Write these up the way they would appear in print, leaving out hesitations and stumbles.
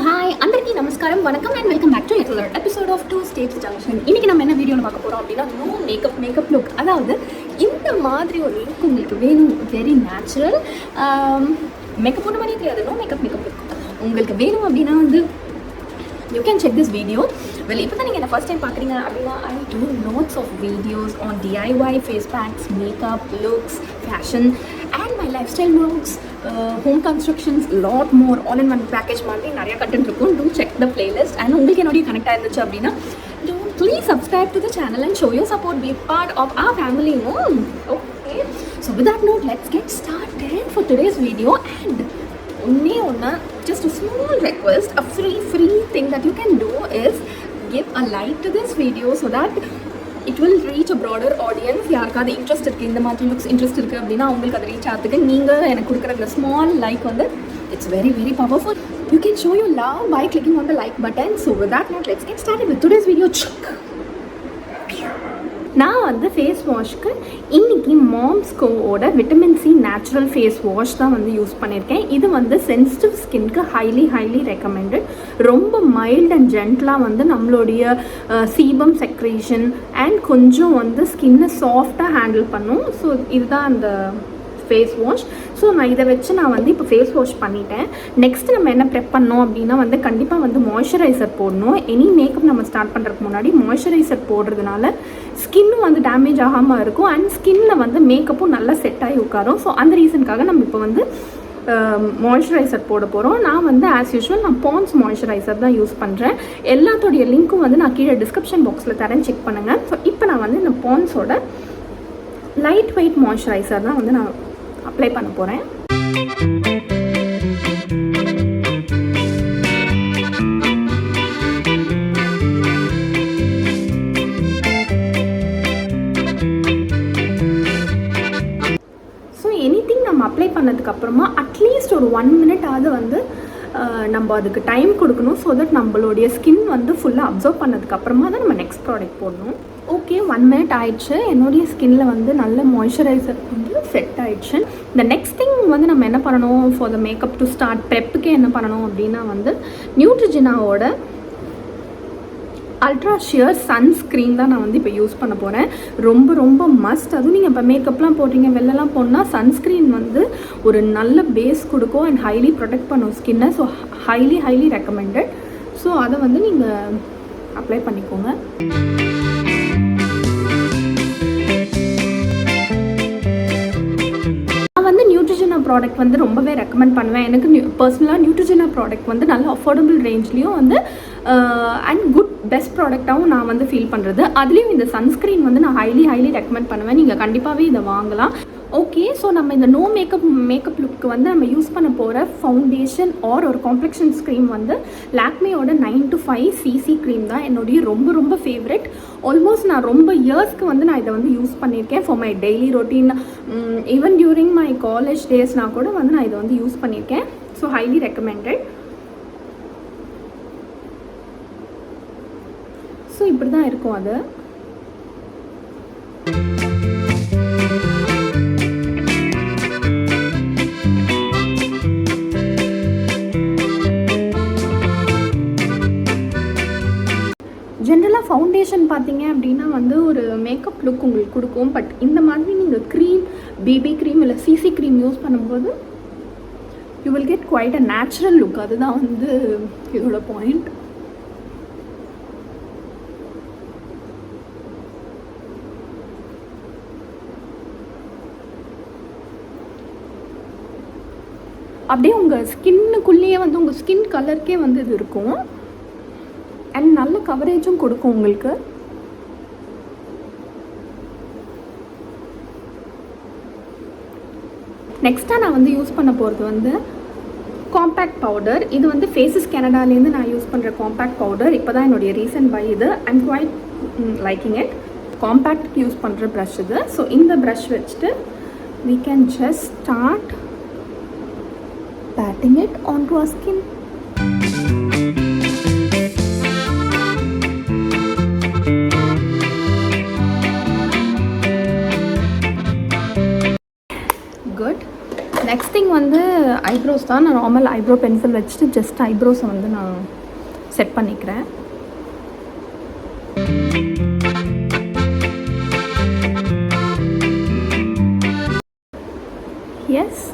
Hi அண்டர்கி நமஸ்காரம் வணக்கம் and welcome back to another episode of 2 States Junction. இன்றைக்கி நம்ம என்ன வீடியோவில் பார்க்க போகிறோம் அப்படின்னா நோ மேக்கப் லுக். அதாவது இந்த மாதிரி ஒரு லுக் உங்களுக்கு வேணும், வெரி நேச்சுரல், மேக்கப் போட்ட மாதிரியே தெரியாது, நோ மேக்கப் லுக் உங்களுக்கு வேணும் அப்படின்னா வந்து you can check this video. Well, இப்போ தான் நீங்கள் என்ன ஃபர்ஸ்ட் டைம் பார்க்குறீங்க அப்படின்னா I do lots of videos on DIY face packs, makeup, looks, fashion and my lifestyle vlogs, home constructions, lot more all in one package மாதிரி நிறைய content இருக்கும். Do check the playlist and உங்களுக்கு என்னோட connect ஆயிருந்துச்சு அப்படின்னா do please subscribe to the channel and show your support, be part of our family. Okay, so with that note, let's get started for today's video. And just a small request, a free thing that you can do is give a like to this video so that it will reach a broader audience. யாருக்காவது interest இருக்குது, இந்த மாதிரி looks interest இருக்குது அப்படின்னா அவங்களுக்கு அதை reach ஆகிறதுக்கு நீங்கள் எனக்கு கொடுக்குற இந்த ஸ்மால் லைக் வந்து it's very very powerful. You can show your love by clicking on the like button. So with that note, let's get started with today's video. நான் வந்து ஃபேஸ் வாஷ்க்கு இன்றைக்கி மாம்ஸ்கோவோட vitamin C natural face wash தான் வந்து use பண்ணியிருக்கேன். இது வந்து சென்சிட்டிவ் ஸ்கின்க்கு ஹைலி ரெக்கமெண்டட். ரொம்ப மைல்ட் அண்ட் ஜென்டலாக வந்து நம்மளுடைய சீபம் செக்ரேஷன் அண்ட் கொஞ்சம் வந்து ஸ்கின்னை சாஃப்டாக ஹேண்டில் பண்ணும். ஸோ இதுதான் அந்த ஃபேஸ் வாஷ். ஸோ நான் இதை வச்சு நான் வந்து இப்போ ஃபேஸ் வாஷ் பண்ணிட்டேன். நெக்ஸ்ட்டு நம்ம என்ன ப்ரெப் பண்ணோம் அப்படின்னா வந்து கண்டிப்பாக வந்து மாய்ஸ்சரைசர் போடணும். எனி மேக்கப் நம்ம ஸ்டார்ட் பண்ணுறதுக்கு முன்னாடி மாய்ஸ்சரைசர் போடுறதுனால ஸ்கின்னும் வந்து டேமேஜ் ஆகாமல் இருக்கும் அண்ட் ஸ்கின்னில் வந்து மேக்கப்பும் நல்லா செட் ஆகி உட்காரும். ஸோ அந்த ரீசனுக்காக நம்ம இப்போ வந்து மாய்ஸ்சரைசர் போட போகிறோம். நான் வந்து ஆஸ் யூஷுவல் நான் பான்ஸ் மாய்ஸ்சரைசர் தான் யூஸ் பண்ணுறேன். எல்லாத்தோடைய லிங்க்கும் வந்து நான் கீழே டிஸ்கிரிப்ஷன் பாக்ஸில் தரேன், செக் பண்ணுங்கள். ஸோ இப்போ நான் வந்து இந்த பான்ஸோட லைட் வெயிட் மாய்ஸ்சரைசர் தான் வந்து நான் அப்ளை பண்ண போகிறேன். ஸோ எனிதிங் நம்ம அப்ளை பண்ணதுக்கப்புறமா அட்லீஸ்ட் ஒரு 1 minute வந்து நம்ம அதுக்கு டைம் கொடுக்கணும். ஸோ தட் நம்மளுடைய ஸ்கின் வந்து ஃபுல்லாக அப்சர்வ் பண்ணதுக்கப்புறமா தான் நம்ம நெக்ஸ்ட் ப்ராடக்ட் போடணும். ஓகே, 1 minute ஆயிடுச்சு. என்னுடைய ஸ்கின்ல வந்து நல்ல மாய்ஸ்சரைசர் வந்து செட் ஆயிடுச்சு. இந்த நெக்ஸ்ட் திங் வந்து நம்ம என்ன பண்ணணும் for the makeup to start, ப்ரெப்புக்கே என்ன பண்ணணும் அப்படின்னா வந்து நியூட்ரிஜினாவோட அல்ட்ரா ஷியர் சன்ஸ்க்ரீன் தான் நான் வந்து இப்போ யூஸ் பண்ண போகிறேன். ரொம்ப மஸ்ட். அதுவும் நீங்கள் இப்போ மேக்கப்லாம் போடுறீங்க, வெளிலலாம் போனால் சன்ஸ்க்ரீன் வந்து ஒரு நல்ல பேஸ் கொடுக்கும் அண்ட் ஹைலி ப்ரொடெக்ட் பண்ணும் ஸ்கின்னை. So highly recommended. ஸோ அதை வந்து நீங்கள் அப்ளை பண்ணிக்கோங்க. நியூட்ரிஜினா ப்ராடக்ட் வந்து ரொம்பவே ரெக்கமெண்ட் பண்ணுவேன். எனக்கு பர்சனலாக நியூட்ரிஜினா ப்ராடக்ட் வந்து நல்ல அஃபோர்டபுள் ரேஞ்ச்லேயும் வந்து அண்ட் குட் பெஸ்ட் ப்ராடக்டாகவும் நான் வந்து ஃபீல் பண்ணுறது. அதுலேயும் இந்த சன்ஸ்க்ரீன் வந்து நான் ஹைலி ரெக்கமெண்ட் பண்ணுவேன். நீங்கள் கண்டிப்பாகவே இதை வாங்கலாம். ஓகே, ஸோ நம்ம இந்த நோ மேக்கப் லுக்கு வந்து நம்ம யூஸ் பண்ண போகிற ஃபவுண்டேஷன் ஆர் ஒரு காம்ப்ளெக்ஷன் க்ரீம் வந்து லாக்மேயோட 9 to 5 CC க்ரீம் தான் என்னுடைய ரொம்ப ஃபேவரெட். ஆல்மோஸ்ட் நான் ரொம்ப இயர்ஸ்க்கு வந்து நான் இதை வந்து யூஸ் பண்ணியிருக்கேன் for my daily routine. Even during my college டேஸ்னால் கூட வந்து நான் இதை வந்து யூஸ் பண்ணியிருக்கேன். So highly recommended. ஸோ இப்படி தான் இருக்கும் அது. ஜென்ரலாக ஃபவுண்டேஷன் பார்த்தீங்க அப்படின்னா வந்து ஒரு மேக்கப் லுக் உங்களுக்கு கொடுக்கும். பட் இந்த மாதிரி நீங்கள் க்ரீம், பிபி க்ரீம் இல்லை சிசி க்ரீம் யூஸ் பண்ணும்போது you will get quite a natural look. அதுதான் வந்து இதோட பாயிண்ட். அப்படியே உங்கள் ஸ்கின்னுக்குள்ளேயே வந்து உங்கள் ஸ்கின் கலருக்கே வந்து இது இருக்கும் அண்ட் நல்ல கவரேஜும் கொடுக்கும் உங்களுக்கு. நெக்ஸ்ட்டாக நான் வந்து யூஸ் பண்ண போகிறது வந்து காம்பேக்ட் பவுடர். இது வந்து ஃபேஸஸ் கனடாலேருந்து நான் யூஸ் பண்ணுற காம்பேக்ட் பவுடர். இப்போ தான் என்னுடைய ரீசன்ட் பை இது. I'm quite liking it. Compact use பண்ணுற ப்ரஷ் இது. ஸோ இந்த ப்ரஷ் வச்சுட்டு we can just start patting it onto our skin. Good. Next thing வந்து ஐப்ரோஸ் தான். நான் நார்மல் ஐப்ரோ பென்சில் வச்சுட்டு ஜஸ்ட் ஐப்ரோஸை வந்து நான் செட் பண்ணிக்கிறேன். எஸ்,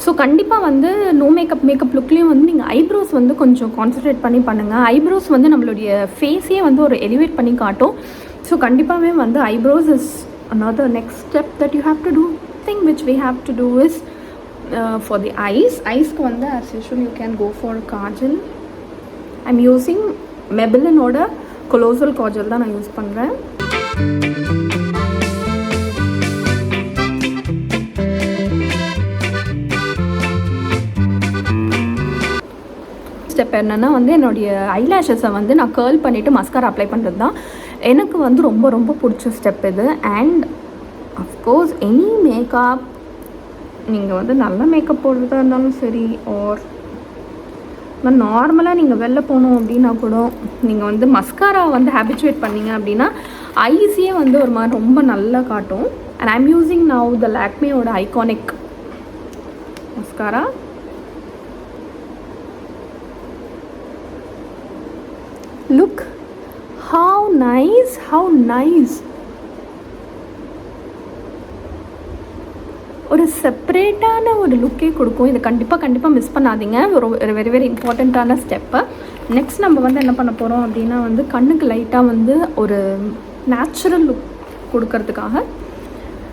ஸோ கண்டிப்பாக வந்து நோ மேக்கப் லுக்லேயும் வந்து நீங்கள் ஐப்ரோஸ் வந்து கொஞ்சம் கான்சன்ட்ரேட் பண்ணி பண்ணுங்கள். ஐப்ரோஸ் வந்து நம்மளுடைய ஃபேஸே வந்து ஒரு எலிவேட் பண்ணி காட்டும். ஸோ கண்டிப்பாகவே வந்து eyebrows is another next step that you have to do. Thing which we have to do is for the eyesக்கு வந்து as usual you can go for Kajal. I'm using Makkale ஓட colossal Kajal தான் நான் use பண்ணுறேன். Step என்னென்னா வந்து என்னுடைய ஐலாஷஸை வந்து நான் கேர்ள் பண்ணிவிட்டு மஸ்காரா அப்ளை பண்ணுறது தான் எனக்கு வந்து ரொம்ப ரொம்ப பிடிச்ச ஸ்டெப் இது. அண்ட் அஃப்கோர்ஸ் எனி மேக்கப், நீங்கள் வந்து நல்ல மேக்கப் போடுறதா இருந்தாலும் சரி, ஆர் நார்மலாக நீங்கள் வெளில போகணும் அப்படின்னா கூட நீங்கள் வந்து மஸ்காரா வந்து ஹேபிச்சுவேட் பண்ணிங்க அப்படின்னா ஐஸே வந்து ஒரு மாதிரி ரொம்ப நல்லா காட்டும். And I am using now the லாக்மேயோட iconic mascara. Look how nice. ஒரு செப்பரேட்டான ஒரு லுக்கே கொடுக்கும். இது கண்டிப்பாக மிஸ் பண்ணாதீங்க. ஒரு வெரி வெரி இம்பார்ட்டண்ட்டான ஸ்டெப்பு. நெக்ஸ்ட் நம்ம வந்து என்ன பண்ண போகிறோம் அப்படின்னா வந்து கண்ணுக்கு லைட்டாக வந்து ஒரு நேச்சுரல் லுக் கொடுக்கறதுக்காக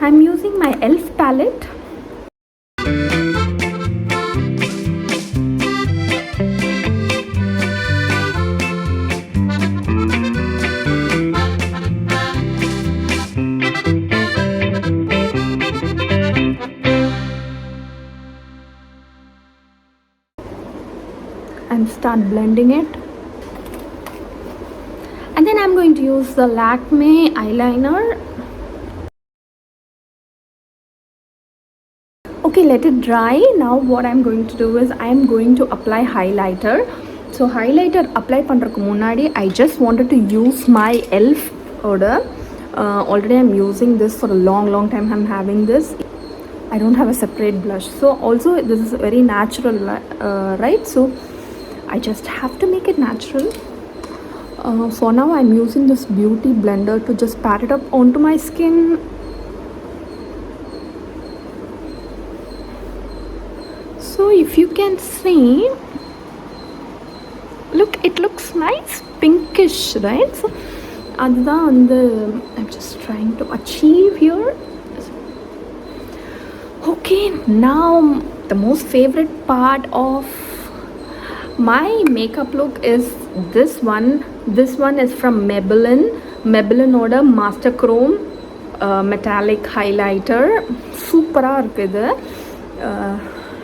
I am using my elf palette. And start blending it, and then I'm going to use the Lakme eyeliner. Okay, let it dry. Now what I'm going to do is I'm going to apply highlighter. So highlighter apply பண்றதுக்கு முன்னாடி I just wanted to use my elf order. Already I'm using this for a long time. I'm having this. I don't have a separate blush, so also this is very natural, right? So I just have to make it natural. For now I'm using this beauty blender to just pat it up onto my skin. So if you can see, look, it looks nice pinkish, right? So adha and I'm just trying to achieve here. Okay, now the most favorite part of my makeup look is this one. This one is from Makkale oda Master Chrome metallic highlighter. Super ah irukku idu.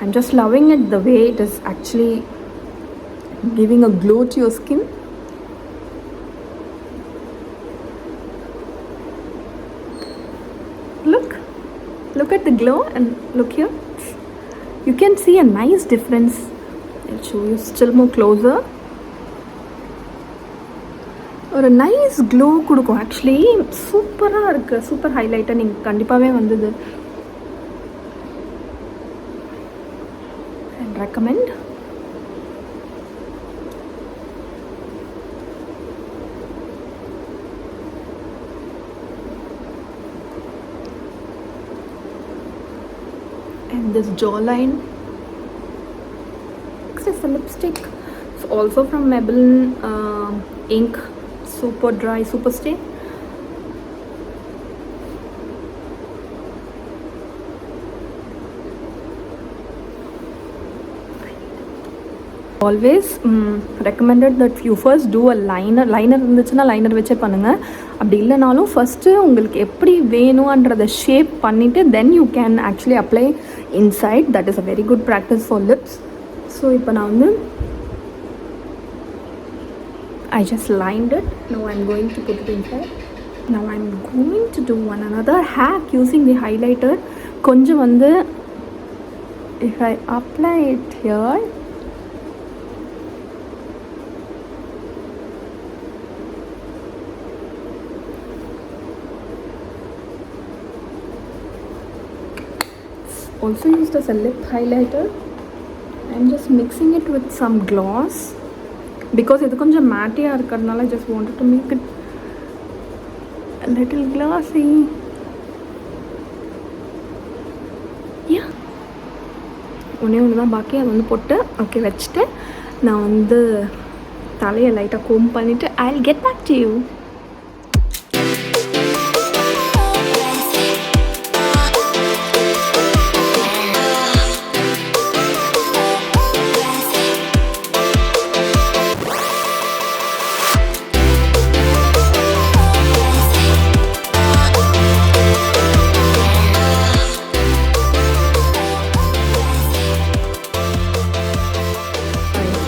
I'm just loving it, the way it is actually giving a glow to your skin. Look at the glow, and look here, you can see a nice difference. I'll show you still more closer. ஒரு nice glow கொடுக்கும். Actually சூப்பராக இருக்குது. Super highlighter. நீங்கள் கண்டிப்பாகவே வந்தது and recommend. And this jawline. Is a lipstick. It's also from Makkale ink, super dry, super stay. Always recommended that you first do a liner இருந்துச்சுன்னா liner வச்சே பண்ணுங்கள். அப்படி இல்லைனாலும் ஃபஸ்ட்டு உங்களுக்கு எப்படி வேணுன்றதை ஷேப் பண்ணிவிட்டு then you can actually apply inside. That is a very good practice for lips. So இப்போ நான் வந்து I just lined it. Now I'm going to put it inside. Now I'm going to do another hack using the highlighter. கொஞ்சம் வந்து if I apply it here, also used as a lip highlighter. I'm just mixing it with some gloss because இது கொஞ்சம் மேட்டியாக இருக்கிறதுனால I just wanted to make it a little glossy. Yeah. ஒன்று தான் பாக்கி அது வந்து போட்டு ஓகே வச்சுட்டு நான் வந்து தலையை லைட்டாக கோம் பண்ணிவிட்டு I'll get back to you.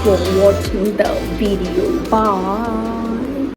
For watching the video. Bye.